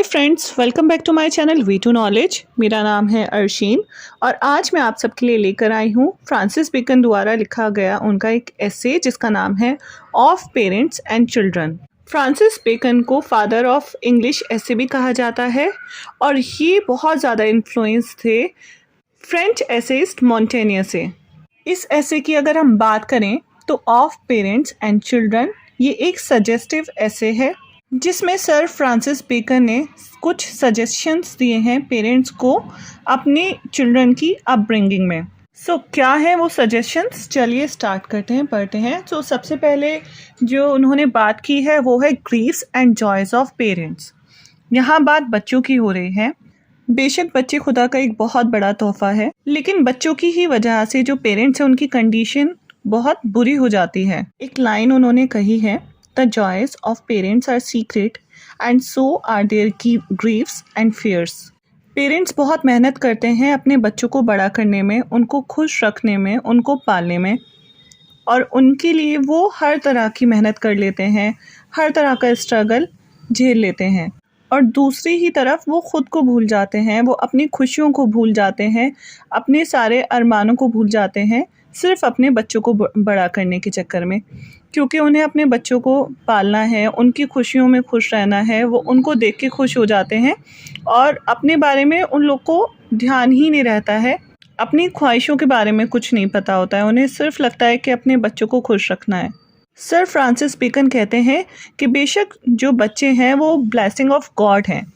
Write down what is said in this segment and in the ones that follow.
Hi friends, welcome back to my channel V two knowledge. मेरा नाम है अर्शीन और आज मैं आप सबके लिए लेकर आई हूँ फ्रांसिस बेकन द्वारा लिखा गया उनका एक एसे जिसका नाम है of parents and children. Francis Bacon को फादर ऑफ इंग्लिश एसे भी कहा जाता है और ये बहुत ज़्यादा इन्फ्लुएंस थे फ्रेंच एसेइस्ट मोंटेनियर से। इस एसे की अगर हम बात करें तो ऑफ पेरेंट्स एंड चिल्ड्रन ये एक सजेस्टिव एसे है जिसमें सर फ्रांसिस बेकन ने कुछ सजेशंस दिए हैं पेरेंट्स को अपने चिल्ड्रन की अपब्रिंगिंग में। क्या है वो सजेशंस, चलिए स्टार्ट करते हैं, पढ़ते हैं। सबसे पहले जो उन्होंने बात की है वो है griefs and joys of parents. यहाँ बात बच्चों की हो रही है। बेशक बच्चे खुदा का एक बहुत बड़ा तोहफा है, लेकिन बच्चों की ही वजह से जो पेरेंट्स हैं उनकी कंडीशन बहुत बुरी हो जाती है। एक लाइन उन्होंने कही है, The joys of parents are secret and so are their griefs and fears. Parents बहुत मेहनत करते हैं अपने बच्चों को बड़ा करने में, उनको खुश रखने में, उनको पालने में, और उनके लिए वो हर तरह की मेहनत कर लेते हैं, हर तरह का स्ट्रगल झेल लेते हैं। और दूसरी ही तरफ वो ख़ुद को भूल जाते हैं, वो अपनी खुशियों को भूल जाते हैं, अपने सारे अरमानों को भूल जाते हैं सिर्फ अपने बच्चों को बड़ा करने के चक्कर में, क्योंकि उन्हें अपने बच्चों को पालना है, उनकी खुशियों में खुश रहना है। वो उनको देख के खुश हो जाते हैं और अपने बारे में उन लोग को ध्यान ही नहीं रहता है, अपनी ख्वाहिशों के बारे में कुछ नहीं पता होता है। उन्हें सिर्फ लगता है कि अपने बच्चों को खुश रखना है। सर फ्रांसिस बेकन कहते हैं कि बेशक जो बच्चे हैं वो ब्लेसिंग ऑफ गॉड हैं,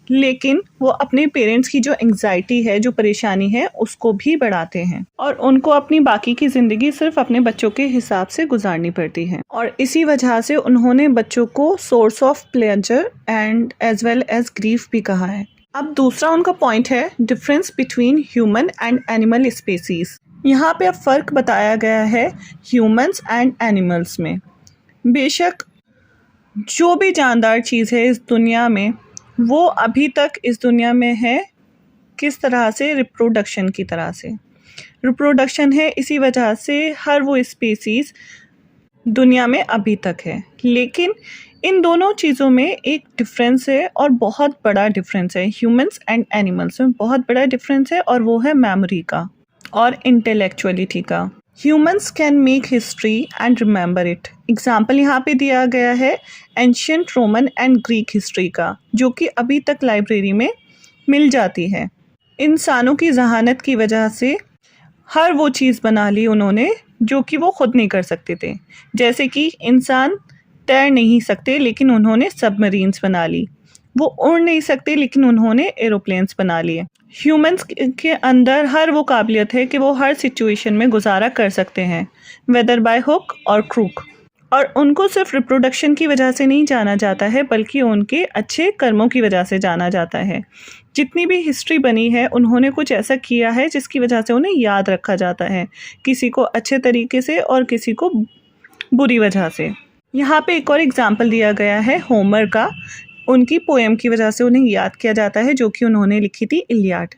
लेकिन वो अपने पेरेंट्स की जो एंग्जाइटी है, जो परेशानी है, उसको भी बढ़ाते हैं और उनको अपनी बाकी की ज़िंदगी सिर्फ अपने बच्चों के हिसाब से गुजारनी पड़ती है। और इसी वजह से उन्होंने बच्चों को source of pleasure and as well as grief भी कहा है। अब दूसरा उनका पॉइंट है difference between human and animal species. यहाँ पे अब फ़र्क बताया गया है ह्यूमन्स एंड एनिमल्स में। बेशक जो भी जानदार चीज़ है इस दुनिया में, वो अभी तक इस दुनिया में है किस तरह से, रिप्रोडक्शन की तरह से। रिप्रोडक्शन है, इसी वजह से हर वो स्पीसीज़ दुनिया में अभी तक है। लेकिन इन दोनों चीज़ों में एक डिफरेंस है और बहुत बड़ा डिफरेंस है। ह्यूमंस एंड एनिमल्स में बहुत बड़ा डिफरेंस है और वो है मेमोरी का और इंटेलेक्चुअलिटी का। Humans can make history and remember it. Example यहाँ पे दिया गया है ancient Roman and Greek history का, जो कि अभी तक लाइब्रेरी में मिल जाती है। इंसानों की जहानत की वजह से हर वो चीज़ बना ली उन्होंने जो कि वो खुद नहीं कर सकते थे। जैसे कि इंसान तैर नहीं सकते लेकिन उन्होंने सबमरीन्स बना ली, वो उड़ नहीं सकते लेकिन उन्होंने एरोप्लेन्स बना लिए। ह्यूमंस के अंदर हर वो काबिलियत है कि वो हर सिचुएशन में गुजारा कर सकते हैं, वेदर बाय हुक और क्रूक। और उनको सिर्फ रिप्रोडक्शन की वजह से नहीं जाना जाता है, बल्कि उनके अच्छे कर्मों की वजह से जाना जाता है। जितनी भी हिस्ट्री बनी है, उन्होंने कुछ ऐसा किया है जिसकी वजह से उन्हें याद रखा जाता है, किसी को अच्छे तरीके से और किसी को बुरी वजह से। यहाँ पे एक और एग्जाम्पल दिया गया है होमर का। उनकी पोएम की वजह से उन्हें याद किया जाता है, जो कि उन्होंने लिखी थी इलियाड।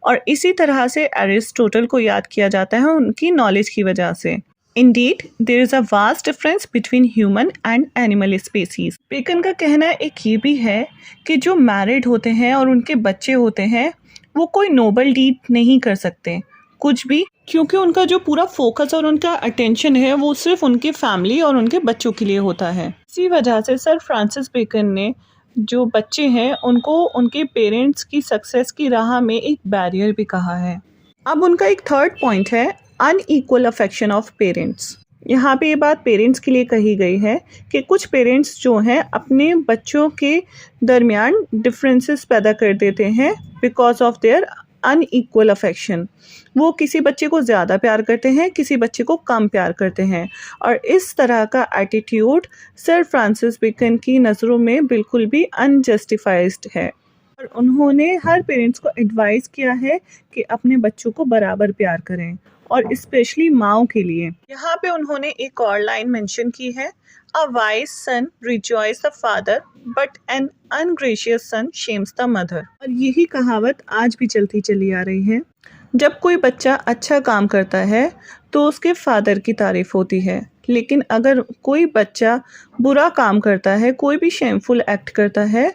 और इसी तरह से एरिस्टोटल को याद किया जाता है उनकी नॉलेज की वजह से। Indeed, there is a vast difference between human and animal species. Bacon का कहना एक ये भी है कि जो मैरिड होते हैं और उनके बच्चे होते हैं, वो कोई नोबल डीड नहीं कर सकते कुछ भी, क्योंकि उनका जो पूरा फोकस और उनका अटेंशन है वो सिर्फ उनके फैमिली और उनके बच्चों के लिए होता है। इसी वजह से सर फ्रांसिस बेकन ने जो बच्चे हैं उनको उनके पेरेंट्स की सक्सेस की राह में एक बैरियर भी कहा है। अब उनका एक थर्ड पॉइंट है अनइक्वल अफेक्शन ऑफ पेरेंट्स। यहाँ पे ये बात पेरेंट्स के लिए कही गई है कि कुछ पेरेंट्स जो हैं अपने बच्चों के दरमियान डिफरेंसेस पैदा कर देते हैं because of their unequal affection. वो किसी बच्चे को ज़्यादा प्यार करते हैं, किसी बच्चे को कम प्यार करते हैं, और इस तरह का एटीट्यूड सर फ्रांसिस बेकन की नज़रों में बिल्कुल भी अनजस्टिफाइड है। और उन्होंने हर पेरेंट्स को एडवाइस किया है कि अपने बच्चों को बराबर प्यार करें, और स्पेशली माँओं के लिए। यहाँ पे उन्होंने एक और लाइन मेंशन की है, a wise son rejoice the father but an ungracious son shames the mother. और यही कहावत आज भी चलती चली आ रही है। जब कोई बच्चा अच्छा काम करता है तो उसके फादर की तारीफ होती है, लेकिन अगर कोई बच्चा बुरा काम करता है, कोई भी शेमफुल एक्ट करता है,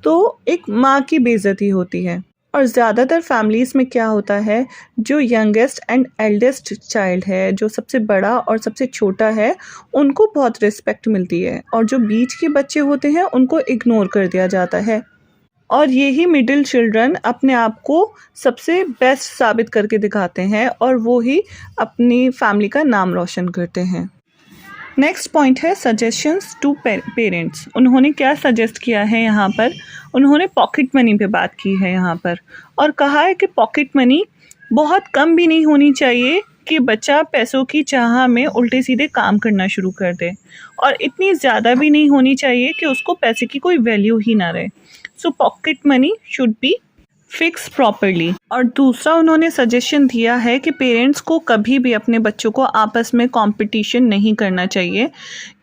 तो एक माँ की बेइज्जती होती है। और ज़्यादातर फैमिलीज़ में क्या होता है, जो यंगेस्ट एंड एल्डेस्ट चाइल्ड है, जो सबसे बड़ा और सबसे छोटा है, उनको बहुत रिस्पेक्ट मिलती है और जो बीच के बच्चे होते हैं उनको इग्नोर कर दिया जाता है। और यही मिडिल चिल्ड्रन अपने आप को सबसे बेस्ट साबित करके दिखाते हैं और वो ही अपनी फैमिली का नाम रोशन करते हैं। नेक्स्ट पॉइंट है सजेशंस टू पेरेंट्स। उन्होंने क्या सजेस्ट किया है यहाँ पर, उन्होंने पॉकेट मनी पे बात की है यहाँ पर और कहा है कि पॉकेट मनी बहुत कम भी नहीं होनी चाहिए कि बच्चा पैसों की चाह में उल्टे सीधे काम करना शुरू कर दे, और इतनी ज़्यादा भी नहीं होनी चाहिए कि उसको पैसे की कोई वैल्यू ही ना रहे। So pocket money should be fix properly. और दूसरा उन्होंने सजेशन दिया है कि पेरेंट्स को कभी भी अपने बच्चों को आपस में कंपटीशन नहीं करना चाहिए,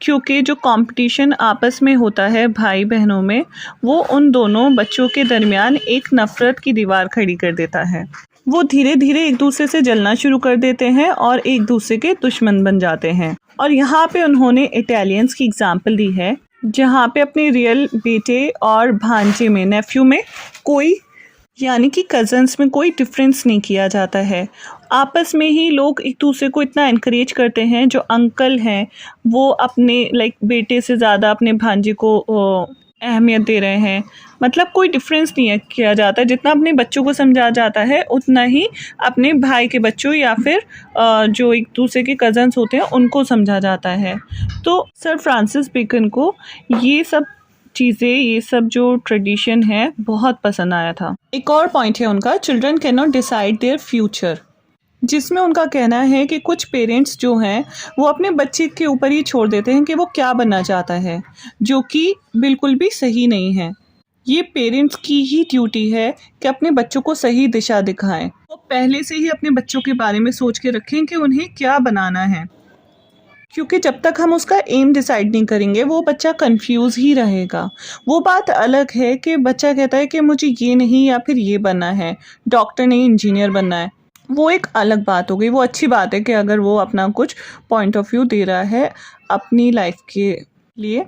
क्योंकि जो कंपटीशन आपस में होता है भाई बहनों में, वो उन दोनों बच्चों के दरमियान एक नफ़रत की दीवार खड़ी कर देता है। वो धीरे धीरे एक दूसरे से जलना शुरू कर देते हैं और एक दूसरे के दुश्मन बन जाते हैं। और यहाँ पे उन्होंने इटालियंस की एग्जाम्पल दी है, जहाँ पे अपने रियल बेटे और भांजे में, नेफ्यू में कोई, यानी कि कज़न्स में कोई डिफरेंस नहीं किया जाता है। आपस में ही लोग एक दूसरे को इतना इनकरेज करते हैं। जो अंकल हैं वो अपने बेटे से ज़्यादा अपने भांजे को अहमियत दे रहे हैं। मतलब कोई डिफरेंस नहीं है किया जाता, जितना अपने बच्चों को समझा जाता है उतना ही अपने भाई के बच्चों या फिर जो एक दूसरे के कज़न्स होते हैं उनको समझा जाता है। तो सर फ्रांसिस बेकन को ये सब चीज़ें, ये सब जो ट्रेडिशन है बहुत पसंद आया था। एक और पॉइंट है उनका, children can not decide their future, जिसमें उनका कहना है कि कुछ पेरेंट्स जो हैं वो अपने बच्चे के ऊपर ही छोड़ देते हैं कि वो क्या बनना चाहता है, जो कि बिल्कुल भी सही नहीं है। ये पेरेंट्स की ही ड्यूटी है कि अपने बच्चों को सही दिशा दिखाएं। वो पहले से ही अपने बच्चों के बारे में सोच के रखें कि उन्हें क्या बनाना है, क्योंकि जब तक हम उसका एम डिसाइड नहीं करेंगे वो बच्चा कंफ्यूज ही रहेगा। वो बात अलग है कि बच्चा कहता है कि मुझे ये नहीं या फिर ये बनना है, डॉक्टर नहीं इंजीनियर बनना है, वो एक अलग बात हो गई। वो अच्छी बात है कि अगर वो अपना कुछ पॉइंट ऑफ व्यू दे रहा है अपनी लाइफ के लिए,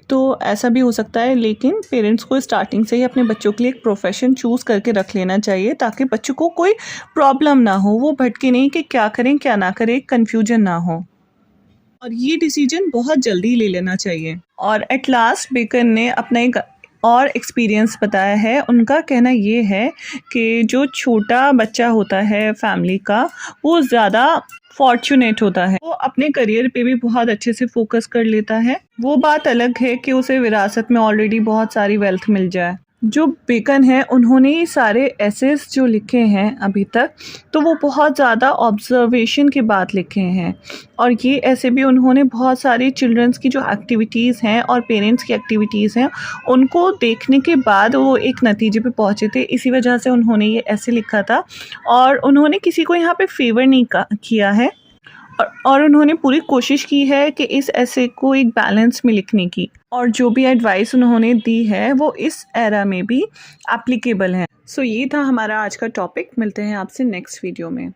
तो ऐसा भी हो सकता है। लेकिन पेरेंट्स को स्टार्टिंग से ही अपने बच्चों के लिए एक प्रोफेशन चूज़ करके रख लेना चाहिए, ताकि बच्चों को कोई प्रॉब्लम ना हो, वो भटके नहीं कि क्या करें क्या ना करें, कन्फ्यूजन ना हो। और ये डिसीजन बहुत जल्दी ले लेना चाहिए। और एट लास्ट बेकन ने अपना एक और एक्सपीरियंस बताया है। उनका कहना ये है कि जो छोटा बच्चा होता है फैमिली का, वो ज़्यादा फॉर्चुनेट होता है, वो अपने करियर पे भी बहुत अच्छे से फोकस कर लेता है। वो बात अलग है कि उसे विरासत में ऑलरेडी बहुत सारी वेल्थ मिल जाए। जो बेकन है उन्होंने ये सारे एसेस जो लिखे हैं अभी तक, तो वो बहुत ज़्यादा ऑब्जर्वेशन के बाद लिखे हैं। और ये ऐसे भी उन्होंने बहुत सारी चिल्ड्रंस की जो एक्टिविटीज़ हैं और पेरेंट्स की एक्टिविटीज़ हैं उनको देखने के बाद वो एक नतीजे पे पहुँचे थे। इसी वजह से उन्होंने ये ऐसे लिखा था और उन्होंने किसी को यहाँ पे फेवर नहीं किया है। और उन्होंने पूरी कोशिश की है कि इस ऐसे को एक बैलेंस में लिखने की, और जो भी एडवाइस उन्होंने दी है वो इस एरा में भी एप्लीकेबल है। सो ये था हमारा आज का टॉपिक। मिलते हैं आपसे नेक्स्ट वीडियो में।